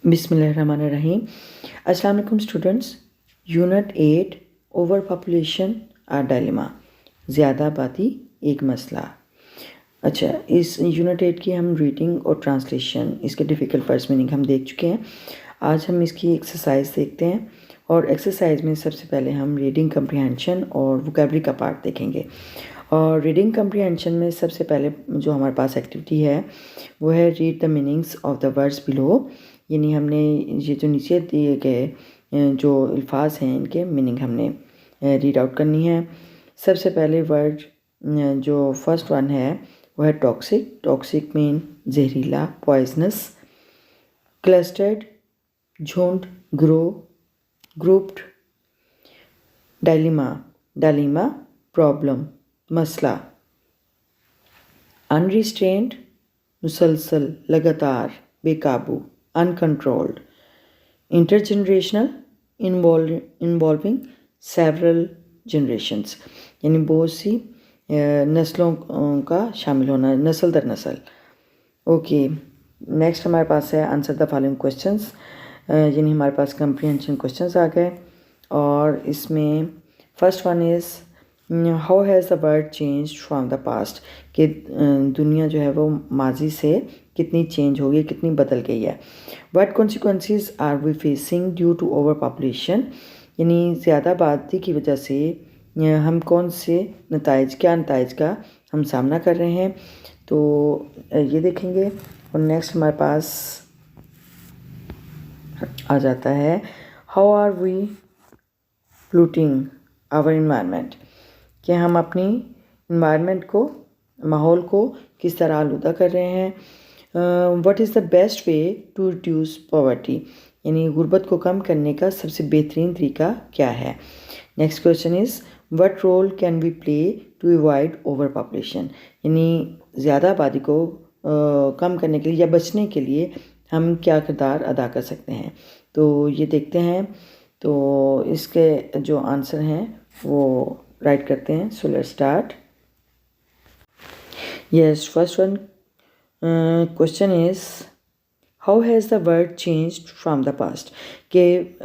बिस्मिल्लाहिर्रहमानिर्रहीम। अस्सलाम वालेकुम स्टूडेंट्स। यूनिट 8 ओवर पॉपुलेशन आ डायलेमा, ज़्यादा आबादी एक मसला। अच्छा, इस यूनिट 8 की हम रीडिंग और ट्रांसलेशन, इसके डिफ़िकल्ट वर्ड्स मीनिंग हम देख चुके हैं। आज हम इसकी एक्सरसाइज देखते हैं और एक्सरसाइज में सबसे पहले हम रीडिंग कम्प्रीहेंशन और वोकैबुलरी का पार्ट देखेंगे। और रीडिंग कम्प्रीहेंशन में सबसे पहले जो हमारे पास एक्टिविटी है वो है read the meanings of the words below, यानी हमने ये जो नीचे दिए गए जो अल्फाज हैं इनके मीनिंग हमने रीड आउट करनी है। सबसे पहले वर्ड जो फर्स्ट वन है वो है टॉक्सिक। टॉक्सिक मीन जहरीला, पॉइजनस। क्लस्टर्ड झुंड, grow, grouped. Dilemma, dilemma problem, मसला। अनरिस्ट्रेंड मुसलसल, लगातार, बेकाबू, uncontrolled. Intergenerational involving several generations, यानी बहुत सी नस्लों का शामिल होना, नस्ल दर नस्ल। ओके, नेक्स्ट हमारे पास है आंसर द फॉलोइंग क्वेश्चंस, यानी हमारे पास कम्प्रीहेंशन क्वेश्चंस आ गए। और इसमें first one is how has the world change from the past, कि दुनिया जो है वो माजी से कितनी चेंज हो गई, कितनी बदल गई है। What consequences are we facing due to over population, यानी ज़्यादा आबादी की वजह से हम कौन से क्या नताइज का हम सामना कर रहे हैं, तो ये देखेंगे। और नेक्स्ट हमारे पास आ जाता है how are we polluting our environment, कि हम अपनी इन्वायरमेंट को, माहौल को किस तरह आलूदा कर रहे हैं। What is the best way to reduce poverty, यानी गुर्बत को कम करने का सबसे बेहतरीन तरीका क्या है। Next question is what role can we play to avoid over population, यानी ज़्यादा आबादी को कम करने के लिए या बचने के लिए हम क्या किरदार अदा कर सकते हैं, तो ये देखते हैं। तो इसके जो आंसर हैं वो राइट करते हैं। So let's start. Yes, first one question is how has the world changed from the past, कि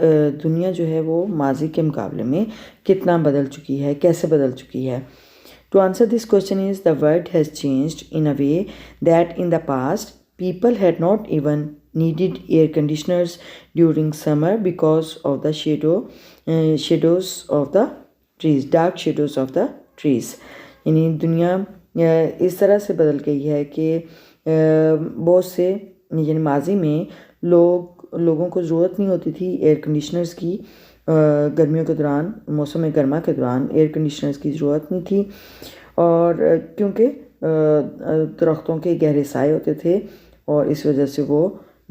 दुनिया जो है वो माजी के मुकाबले में कितना बदल चुकी है, कैसे बदल चुकी है। To answer this question is the world has changed in a way that in the past people had not even needed air conditioners during summer because of the shadows of the trees, dark shadows of the trees, यानी दुनिया इस तरह से बदल गई है कि बहुत से, यानी माजी में लोगों को ज़रूरत नहीं होती थी एयर कंडीशनर्स की। गर्मियों के दौरान, मौसम गर्मा के दौरान एयर कंडीशनर्स की ज़रूरत नहीं थी, और क्योंकि दरख्तों के गहरे साए होते थे और इस वजह से वो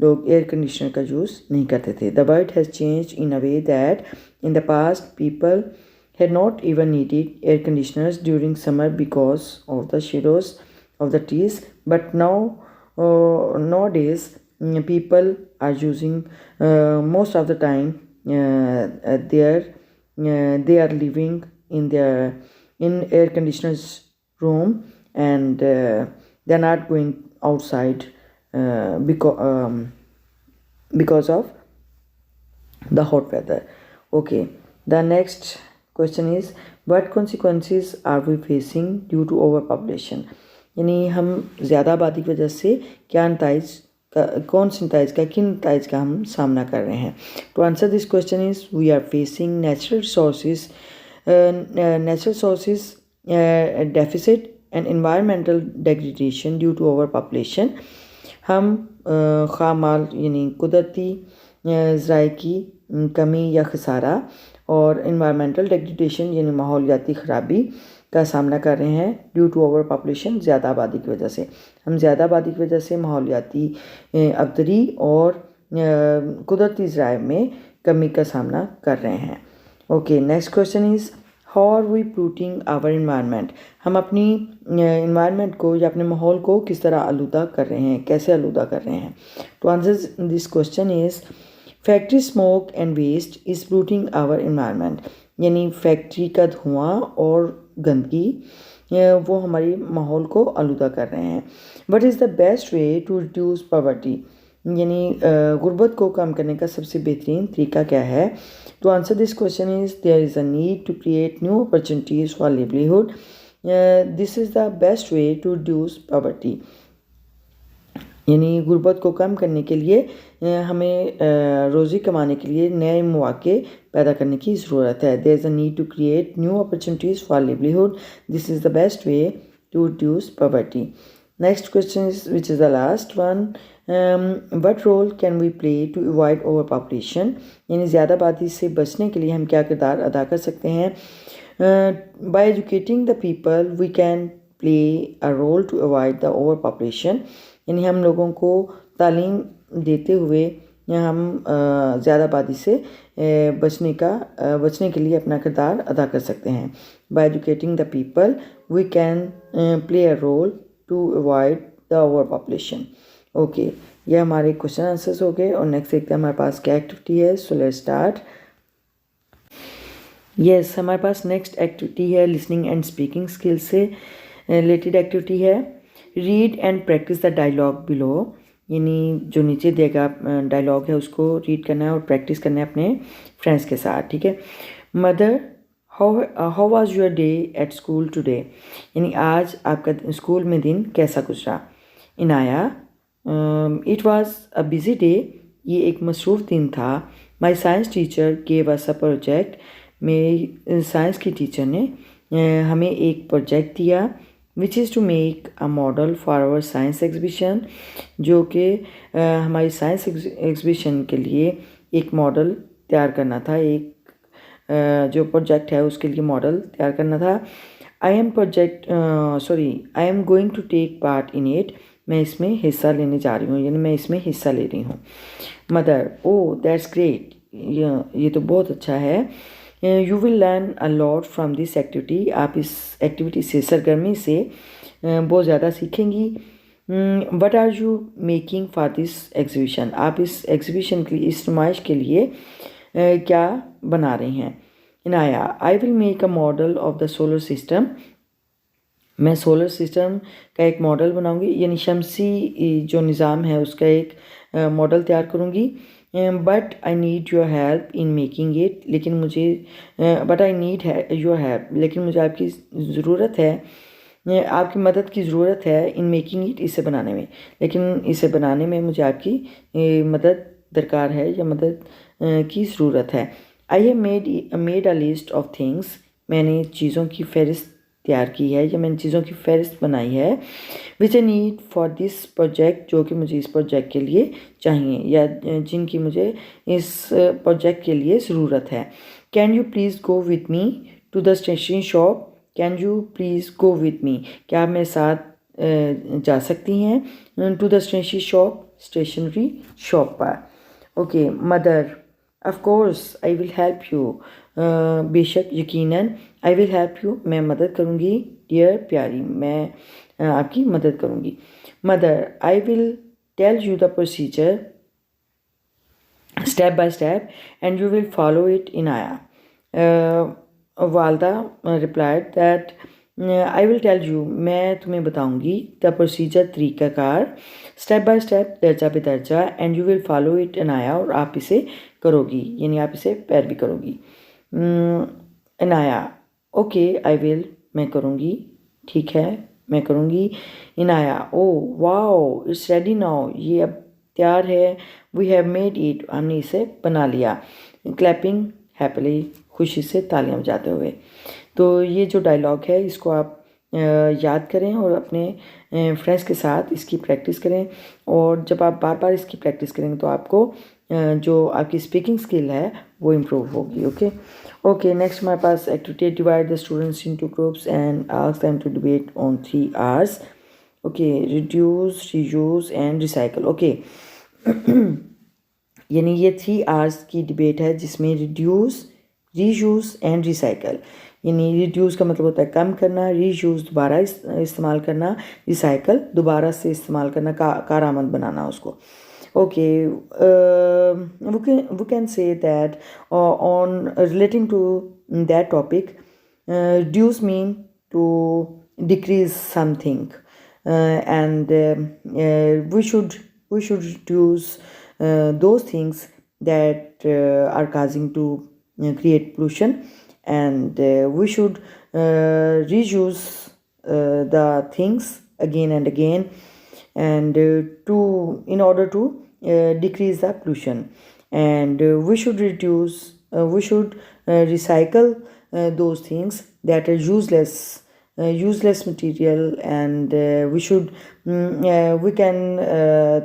लोग एयर कंडीशनर का यूज़ नहीं करते थे। The world has change in a way that in the past people had not even needed air conditioners during summer because of the shadows of the trees, but now days people are using most of the time they are living in air conditioners room, and they're not going outside because of the hot weather. Okay, the next question is what consequences are we facing due to overpopulation, यानी हम ज़्यादा आबादी की वजह से क्या नताइज का, कौन से नताइज का, किन नताइज का हम सामना कर रहे हैं। To answer this question is we are facing natural sources deficit and environmental degradation due to over population. हम खामाल यानी कुदरती ज़राए की कमी या खसारा और इन्वायरमेंटल डिग्रेडेशन यानी माहौलियाती ख़राबी का सामना कर रहे हैं ड्यू टू ओवर पॉपुलेशन, ज़्यादा आबादी की वजह से। हम ज़्यादा आबादी की वजह से माहौलियाती अबतरी और कुदरती ज़राए में कमी का सामना कर रहे हैं। Okay, next question is how are we polluting our environment, हम अपनी इन्वायरमेंट को या अपने माहौल को किस तरह आलूदा कर रहे हैं, कैसे आलूदा कर रहे हैं। To answer this question is factory smoke and waste is polluting our environment, यानी फैक्ट्री का धुआं और गंदगी वो हमारी माहौल को आलूदा कर रहे हैं। What is the best way to reduce poverty, यानी गुर्बत को कम करने का सबसे बेहतरीन तरीका क्या है? To answer this question is there is a need to create new opportunities for livelihood. This is the best way to reduce poverty. यानी गुर्बत को कम करने के लिए हमें रोज़ी कमाने के लिए नए मौके पैदा करने की ज़रूरत है. There is a need to create new opportunities for livelihood. This is the best way to reduce poverty. Next question is, which is the last one. What role can we play to avoid overpopulation? यानी ज़्यादा आबादी से बचने के लिए हम क्या किरदार अदा कर सकते हैं? By educating the people, we can play a role to avoid the overpopulation. यानी हम लोगों को तालीम देते हुए हम ज़्यादा आबादी से बचने के लिए अपना किरदार अदा कर सकते हैं. By educating the people, we can play a role to avoid the overpopulation. Okay, ये हमारे क्वेश्चन आंसर्स हो गए. और नेक्स्ट देखते हैं हमारे पास क्या एक्टिविटी है. So let's start. यस, हमारे पास नेक्स्ट एक्टिविटी है लिसनिंग एंड स्पीकिंग स्किल से रिलेटेड एक्टिविटी है. Read and practise the dialogue below. यानी जो नीचे देगा डायलॉग है उसको रीड करना है और प्रैक्टिस करना है अपने फ्रेंड्स के साथ. ठीक है. Mother, how was your day at school today. यानी आज आपका स्कूल में दिन कैसा गुजरा. Inaya, it was a busy day. ये एक मसरूफ़ दिन था. My science teacher gave us a project. मेरी साइंस की टीचर ने हमें एक प्रोजेक्ट दिया. Which is to make a model for our science exhibition. जो कि हमारी साइंस एग्जीबिशन के लिए एक मॉडल तैयार करना था. एक जो प्रोजेक्ट है उसके लिए मॉडल तैयार करना था. I am going to take part in it. मैं इसमें हिस्सा लेने जा रही हूँ, यानी मैं इसमें हिस्सा ले रही हूँ. Mother, oh that's great. ये तो बहुत अच्छा है. You will learn a lot from this activity. आप इस एक्टिविटी से, सरगर्मी से बहुत ज़्यादा सीखेंगी. What are you making for this exhibition. आप इस एग्जीबिशन के लिए, इस नुमाइश के लिए क्या बना रही हैं. Inaya, I will make a model of the solar system. मैं सोलर सिस्टम का एक मॉडल बनाऊंगी, यानी शमसी जो निज़ाम है उसका एक मॉडल तैयार करूंगी. But I need your help in making it. लेकिन मुझे योर हेल्प, लेकिन मुझे आपकी ज़रूरत है, आपकी मदद की ज़रूरत है इन मेकिंग इट, इसे बनाने में. लेकिन इसे बनाने में मुझे आपकी मदद दरकार है या मदद की ज़रूरत है. I have made a list of things. मैंने चीज़ों की फहरिस्त तैयार की है या मैंने चीज़ों की फहरिस्त बनाई है. Which I need for this project. जो कि मुझे इस प्रोजेक्ट के लिए चाहिए या जिनकी मुझे इस प्रोजेक्ट के लिए ज़रूरत है. Can you please go with me to the stationery shop. Can you please go with me. क्या आप मेरे साथ जा सकती हैं टू द स्टेशनरी शॉप पर. Okay. Mother, of course I will help you. बेशक, यकीनन. I will help you. मैं मदद करूँगी. डियर, प्यारी, मैं आपकी मदद करूँगी. Mother, I will tell you the procedure step by step and you will follow it. Inaya, वालदा replied that I will tell you. मैं तुम्हें बताऊंगी द प्रोसीजर, तरीक़ाकार, स्टेप बाय स्टेप, दर्जा बे दर्जा, and you will follow it. Inaya, और आप इसे करोगी, यानी आप इसे पैरवी करोगी. Inaya, okay I will. मैं करूँगी. ठीक है, मैं करूँगी. Inaya, oh wow, it's ready now. ये अब तैयार है. We have made it. हमने इसे बना लिया. क्लैपिंग हैप्पीली, खुशी से तालियां बजाते हुए. तो ये जो डायलॉग है इसको आप याद करें और अपने फ्रेंड्स के साथ इसकी प्रैक्टिस करें. और जब आप बार बार इसकी प्रैक्टिस करेंगे तो आपको जो आपकी स्पीकिंग स्किल है वो इम्प्रूव होगी. ओके. नेक्स्ट हमारे पास activity, divide the students into groups and ask them to debate on 3 R's. Okay. Reduce, reuse and recycle. Okay. यानी ये 3 R's की डिबेट है जिसमें रिड्यूस, रीयूज़ एंड रिसाइकल. यानी रिड्यूस का मतलब होता है कम करना, रीयूज़ दोबारा इस्तेमाल करना, रिसाइकल दोबारा से इस्तेमाल करना, कारआमद बनाना उसको. Okay. we can say that on relating to that topic, reduce mean to decrease something, and we should reduce those things that are causing to create pollution, and we should reuse the things again and again, and in order to decrease the pollution. And we should recycle those things that are useless material, and we can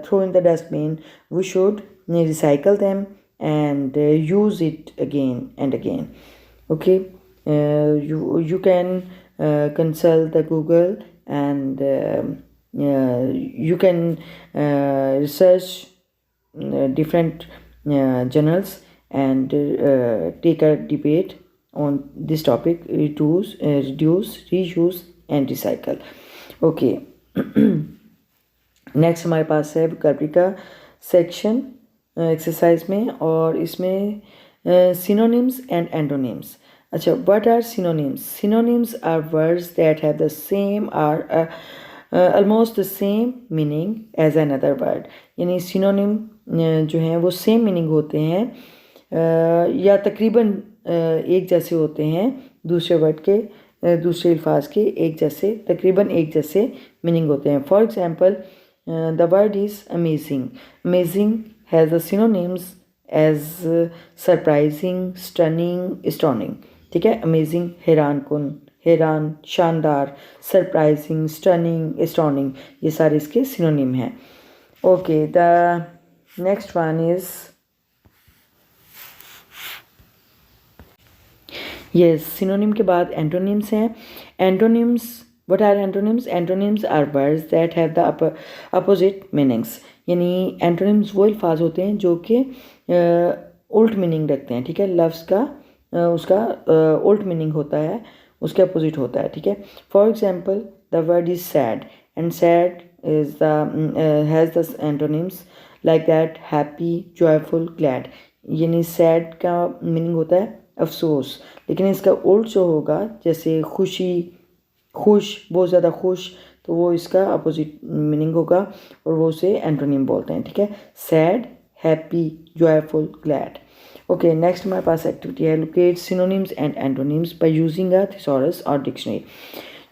throw in the dustbin. We should recycle them and use it again and again. Okay, you can consult the Google, and you can research different journals, and take a debate on this topic: reduce, reuse and recycle. Okay. Next हमारे पास है vocabulary का section exercise में, और इसमें synonyms and antonyms. अच्छा, what are synonyms? Synonyms are words that have the same are almost the same meaning as another word. यानी synonym जो हैं वो सेम मीनिंग होते हैं या तकरीबन एक जैसे होते हैं दूसरे वर्ड के, दूसरे अल्फाज के एक जैसे, तकरीबन एक जैसे मीनिंग होते हैं. For example, the word is amazing. Amazing has the synonyms as surprising, stunning, astounding. ठीक है, amazing हैरान कुन, हैरान, शानदार, सरप्राइजिंग, स्टनिंग, एस्टॉनिंग, ये सारे इसके सिनोनिम हैं. Okay, the next one is yes, synonym के बाद एंटोनिम्स हैं. Antonyms, what are antonyms? Antonyms are words that have the opposite meanings. यानी एंटोनिम्स वो अल्फाज होते हैं जो कि उल्ट मीनिंग रखते हैं. ठीक है, लफ्ज़ का उसका उल्ट मीनिंग होता है, उसके अपोजिट होता है. ठीक है, for example, the word is sad, and sad is the has the antonyms like that: happy, joyful, glad. यानी सैड का मीनिंग होता है अफसोस, लेकिन इसका उल्ट जो होगा, जैसे खुशी, खुश, बहुत ज़्यादा खुश, तो वो इसका अपोजिट मीनिंग होगा और वो उसे एंटोनिम बोलते हैं. ठीक है, sad, happy, joyful, glad. Okay, next हमारे पास एक्टिविटी है locate synonyms and antonyms by using a thesaurus और डिक्शनरी.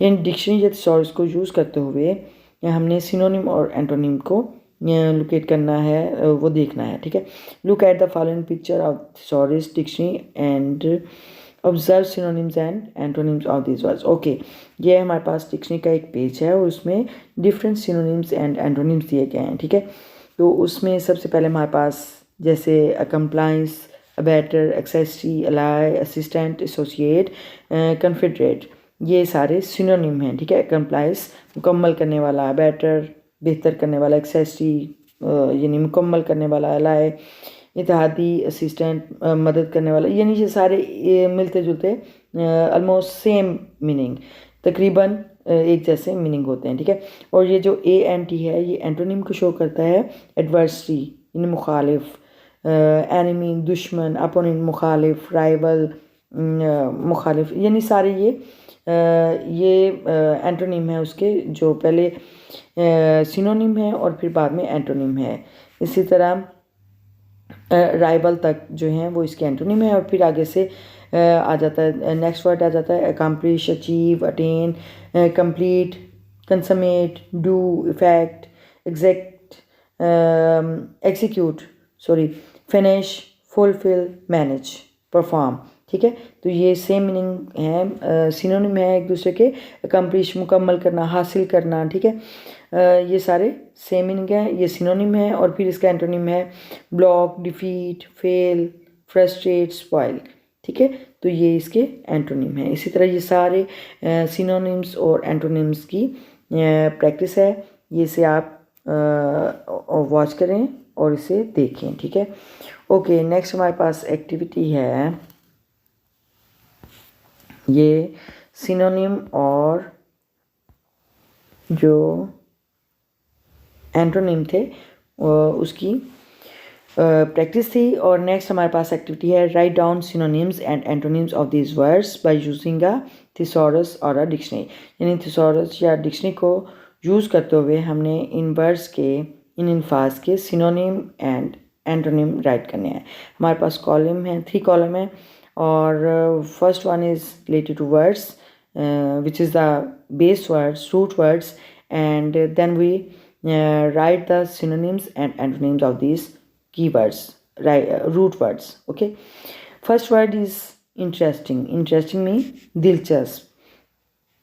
यानी डिक्शनरी या थिसॉरस को यूज़ करते हुए हमने सिनोनिम और एंटोनिम को लोकेट करना है, वो देखना है. ठीक है, look at the following picture of thesaurus dictionary and observe synonyms and antonyms of this words. Okay, ये हमारे पास डिक्शनरी का एक पेज है और उसमें डिफरेंट सिनोनिम्स एंड एंटोनिम्स दिए गए हैं. ठीक है, तो उसमें सबसे पहले हमारे पास जैसे compliance, better, accessory, ally, assistant, associate, confederate, ये सारे सिनोनिम हैं. ठीक है, कंप्लाइंस मुकम्मल करने वाला, बेटर बेहतर करने वाला, एक्सेसरी यानी मुकम्मल करने वाला, अलाई इत्तेहादी, असिस्टेंट मदद करने वाला. यानी ये सारे मिलते जुलते ऑलमोस्ट सेम मीनिंग, तकरीबन एक जैसे मीनिंग होते हैं. ठीक है, और ये जो ANT है ये एंटोनिम को शो करता है एडवर्सरी यानी मुखालिफ, एनिमी दुश्मन, अपोनेंट मुखालिफ, राइवल मुखालिफ. यानी सारे ये एंटोनिम है उसके, जो पहले सिनोनिम है और फिर बाद में एंटोनिम है. इसी तरह राइवल तक जो हैं वो इसके एंटोनिम है, और फिर आगे से आ जाता है नेक्स्ट वर्ड आ जाता है accomplish, achieve, attain, complete, consummate, do, effect, exact, execute, finish, fulfil, manage, perform. ठीक है, तो ये सेम मीनिंग है, सिनोनिम है एक दूसरे के. अकम्प्लिश मुकम्मल करना, हासिल करना. ठीक है, ये सारे सेम मीनिंग है, ये सिनोनिम है. और फिर इसका एंटोनिम है block, defeat, fail, frustrate, spoil. ठीक है, तो ये इसके एंटोनिम है. इसी तरह ये सारे सिनोनिम्स और एंटोनिम्स की प्रैक्टिस है. ये से आप वॉच करें और इसे देखें. ठीक है, ओके, नेक्स्ट हमारे पास एक्टिविटी है, ये सिनोनिम और जो एंटोनिम थे उसकी प्रैक्टिस थी. और नेक्स्ट हमारे पास एक्टिविटी है write down synonyms and antonyms of this words by using a thesaurus और अ डिक्शनरी. यानी थिसॉरस या डिक्शनरी को यूज़ करते हुए हमने इन वर्ड्स के इन अल्फाज के सिनोनिम एंड एंटोनिम राइट करने हैं। हमारे पास कॉलम है, 3 कॉलम है और first one is related to words which is the base words, root words, and then we write the synonyms and antonyms of these keywords, right? Root words. Okay. First word is interesting. Interesting means दिलचस्प.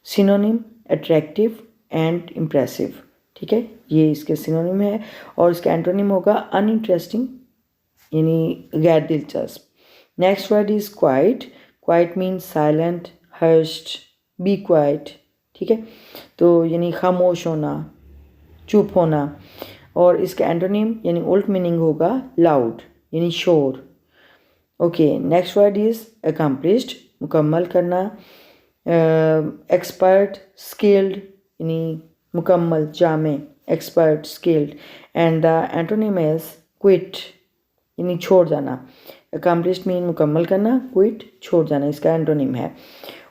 Synonym attractive and impressive. ठीक है, ये इसके synonym है और इसका antonym होगा uninteresting यानी गैर दिलचस्प। Next word is quiet. Quiet means silent, hushed, be quiet. ठीक है, तो यानी खामोश होना, चुप होना। और इसका एंटोनिम यानी उल्ट मीनिंग होगा लाउड यानी शोर। Okay, next word is accomplished, मुकम्मल करना। एक्सपर्ट, स्किल्ड यानी मुकम्मल, जामे, expert, skilled. And the antonym is quit यानी छोड़ जाना। अकम्प्लिश्ड मीन मुकम्मल करना, क्विट छोड़ जाना, इसका एंटोनिम है।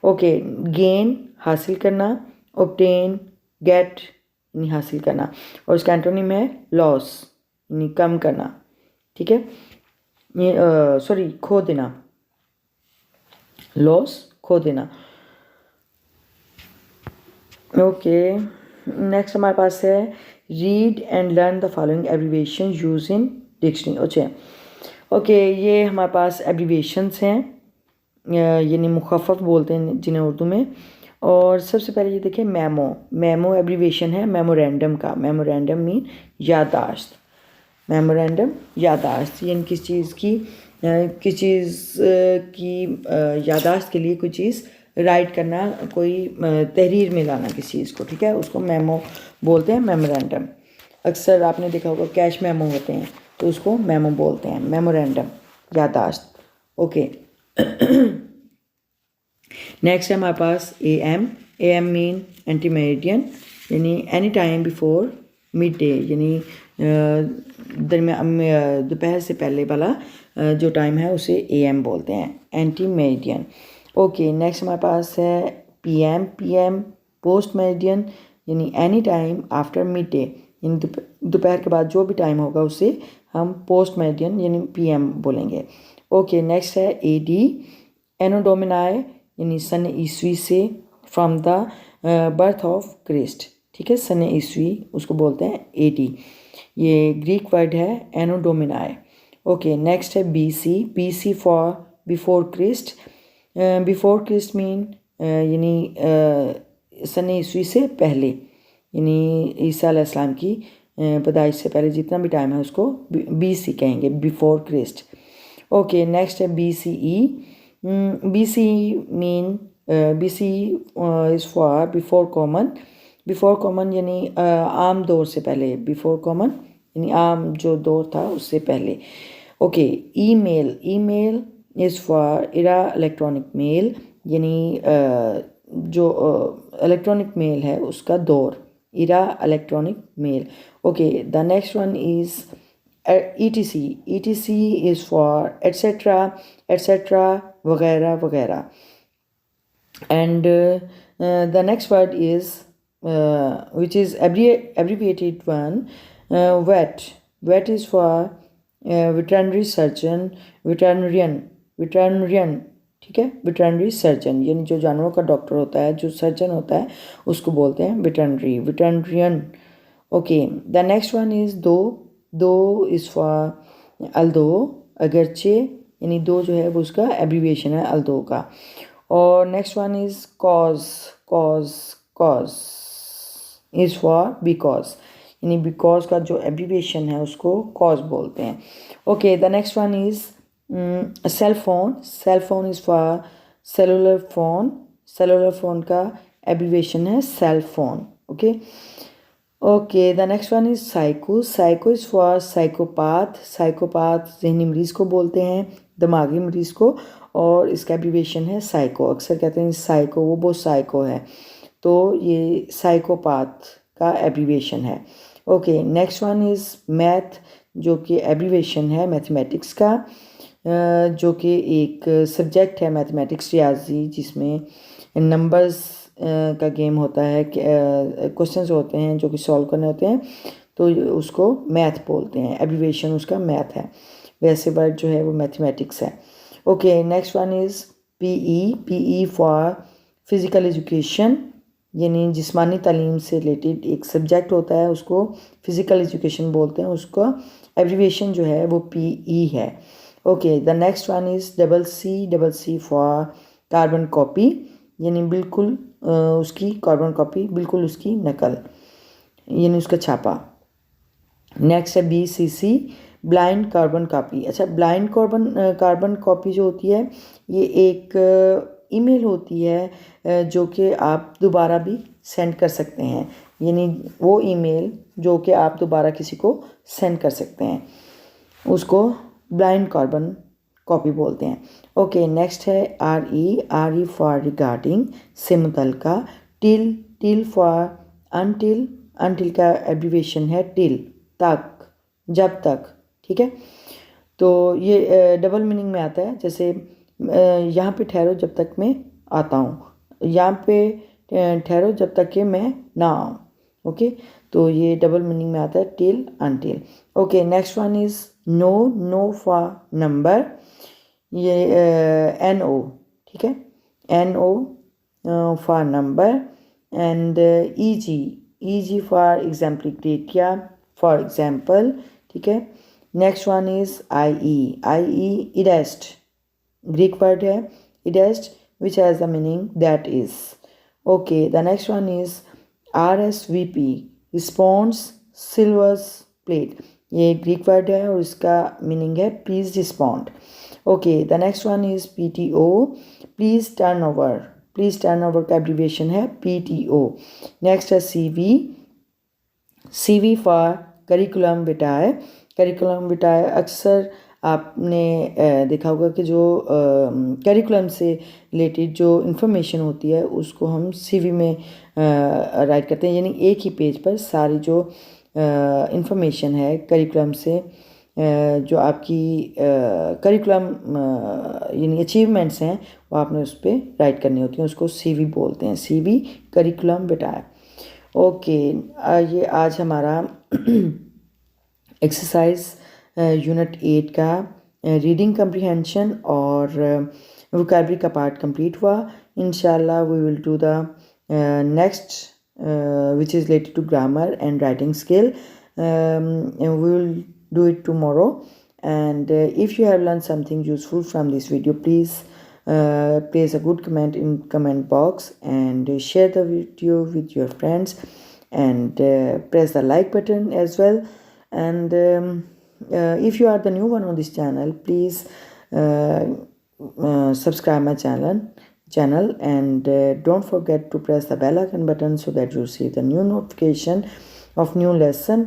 ओके, गेन हासिल करना, ऑब्टेन, गेट यानी हासिल करना और इसका एंटोनिम है लॉस यानी कम करना। ठीक है, ये सॉरी खो देना, लॉस खो देना। ओके, नेक्स्ट हमारे पास है read and learn the following abbreviation use in dictionary. अच्छा, ओके, ये हमारे पास एब्रीविएशंस हैं यानी मुखफ़फ़ बोलते हैं जिन्हें उर्दू में। और सबसे पहले ये देखिए मेमो। मेमो एब्रीविएशन है मेमोरेंडम का। मेमोरेंडम मीन याददाश्त। मेमोरेंडम याददाश्त, यानी किस चीज़ की याददाश्त के लिए कोई चीज़ राइट करना, कोई तहरीर में लाना किसी चीज़ को। ठीक है, उसको मेमो बोलते हैं, मेमोरेंडम। अक्सर आपने देखा होगा कैश मेमो होते हैं तो उसको मेमो बोलते हैं, मेमोरेंडम याददाश्त। ओके, नेक्स्ट है हमारे पास A M. A M mean anti meridian यानी any time before midday यानी दोपहर से पहले वाला जो टाइम है उसे ए एम बोलते हैं, एंटी मेरिडियन। ओके, नेक्स्ट हमारे पास है P M. P M post meridian यानी any time after midday यानी दोपहर के बाद जो भी टाइम होगा उसे हम पोस्ट मेरिडियन यानी पी एम बोलेंगे। ओके, नेक्स्ट है ए डी। एनो डोमिनाई यानी सन ईस्वी से, from the birth of Christ. ठीक है, सन ईस्वी उसको बोलते हैं ए डी। ये ग्रीक वर्ड है एनो डोमिनाई। ओके, नेक्स्ट है B C. B C for before Christ. Before Christ mean यानी सन ईस्वी से पहले यानी ईसा अलैहिस्सलाम की पैदाइश से पहले जितना भी टाइम है उसको बी सी कहेंगे, बिफोर क्रिस्ट। ओके, नेक्स्ट है B C E. BC mean BC is for before common। before common यानी आम दौर से पहले, before common यानी आम जो दौर था उससे पहले। Okay, email. Email is for era electronic mail यानी जो इलेक्ट्रॉनिक मेल है उसका दौर, era electronic mail. Okay, the next one is ETC। ETC is for etc etc वगैरह वगैरह। And the next word is which is abbreviated one, VET। VET is for veterinary surgeon, veterinarian। ठीक है, veterinary surgeon यानी जो जानवरों का doctor होता है, जो सर्जन होता है उसको बोलते हैं veterinarian। Okay, the next one is दो। दो इज़ फॉर अल्दो, अगरचे यानी दो जो है वो उसका एब्रीविएशन है अल्दो का। और next one is cos. Cos is for because यानी बिकॉज का जो एब्रीविएशन है उसको कॉज बोलते हैं। Okay, the next one is cell phone. Cell phone is for cellular phone. Cellular phone का एब्रीविएशन है cell phone. Okay, okay, the next one is psycho. Psycho is for psychopath. Psychopath जहनी मरीज़ को बोलते हैं, दिमागी मरीज़ को, और इसका एब्रीविएशन है साइको। अक्सर कहते हैं साइको, वो बहुत साइको है, तो ये साइकोपाथ का एब्रीविएशन है। Okay, next one is math जो कि एब्रीविएशन है मैथमेटिक्स का, जो कि एक सब्जेक्ट है मैथमेटिक्स, रियाजी, जिसमें नंबर्स का गेम होता है, क्वेश्चंस होते हैं जो कि सॉल्व करने होते हैं, तो उसको मैथ बोलते हैं, एब्रीविएशन उसका मैथ है। वैसे वर्ड जो है वो मैथमेटिक्स है। Okay, next one is PE. PE for physical education, यानी जिस्मानी तालीम से रिलेटेड एक सब्जेक्ट होता है, उसको फिज़िकल एजुकेशन बोलते हैं। उसका एब्रीविएशन जो है वो पीई है। Okay, the next one is double C for carbon copy, यानी बिल्कुल उसकी कार्बन कॉपी, बिल्कुल उसकी नकल, यानी उसका छापा। नेक्स्ट है BCC, ब्लाइंड कार्बन कॉपी। अच्छा, ब्लाइंड कार्बन कॉपी जो होती है ये एक ईमेल होती है जो कि आप दोबारा भी सेंड कर सकते हैं, यानी वो ईमेल जो कि आप दोबारा किसी को सेंड कर सकते हैं, उसको ब्लाइंड कार्बन कॉपी बोलते हैं। ओके, नेक्स्ट है RE फॉर रिगार्डिंग, से मुतलका। टिल फॉर अनटिल का एब्रीविएशन है टिल, तक, जब तक, ठीक है। तो ये डबल मीनिंग में आता है, जैसे यहाँ पे ठहरो जब तक मैं आता हूँ, यहाँ पे ठहरो जब तक कि मैं ना आऊँ। ओके, तो ये डबल मीनिंग में आता है, till, until. Okay, next one is no for number, ये NO, ठीक है, NO for number. And EG for exemplificatia, for example, ठीक है। Next one is IE id est, Greek word है id est, which has the meaning that is. Okay, the next one is RSVP, response s'il vous plait, ये Greek word है और इसका meaning है please respond. Okay, the next one is PTO, please turn over. Please turn over का abbreviation है PTO। Next है CV for curriculum विटाए। Curriculum विटाए अक्सर आपने देखा होगा कि जो करिकुलम से रिलेटेड जो इन्फॉर्मेशन होती है उसको हम CV में राइट करते हैं, यानी एक ही पेज पर सारी जो इन्फॉर्मेशन है करिकुलम से, जो आपकी करिकुलम यानी अचीवमेंट्स हैं वो आपने उस पर राइट करनी होती हैं, उसको CV बोलते हैं, CV करिकुलम विटाए। ओके, ये आज हमारा एक्सरसाइज यूनिट 8 का रीडिंग कम्प्रीहेंशन और वोकैबुलरी का पार्ट कंप्लीट हुआ। इंशाल्लाह we will do the next which is related to grammar and writing skill, and we will do it tomorrow. And if you have learned something useful from this video, please place a good comment in comment box and share the video with your friends, and press the like button as well. And if you are the new one on this channel, please subscribe my channel, and don't forget to press the bell icon button so that you receive the new notification of new lesson.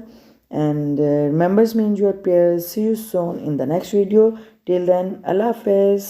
And remember me in your prayers. See you soon in the next video. Till then, Allah Hafiz.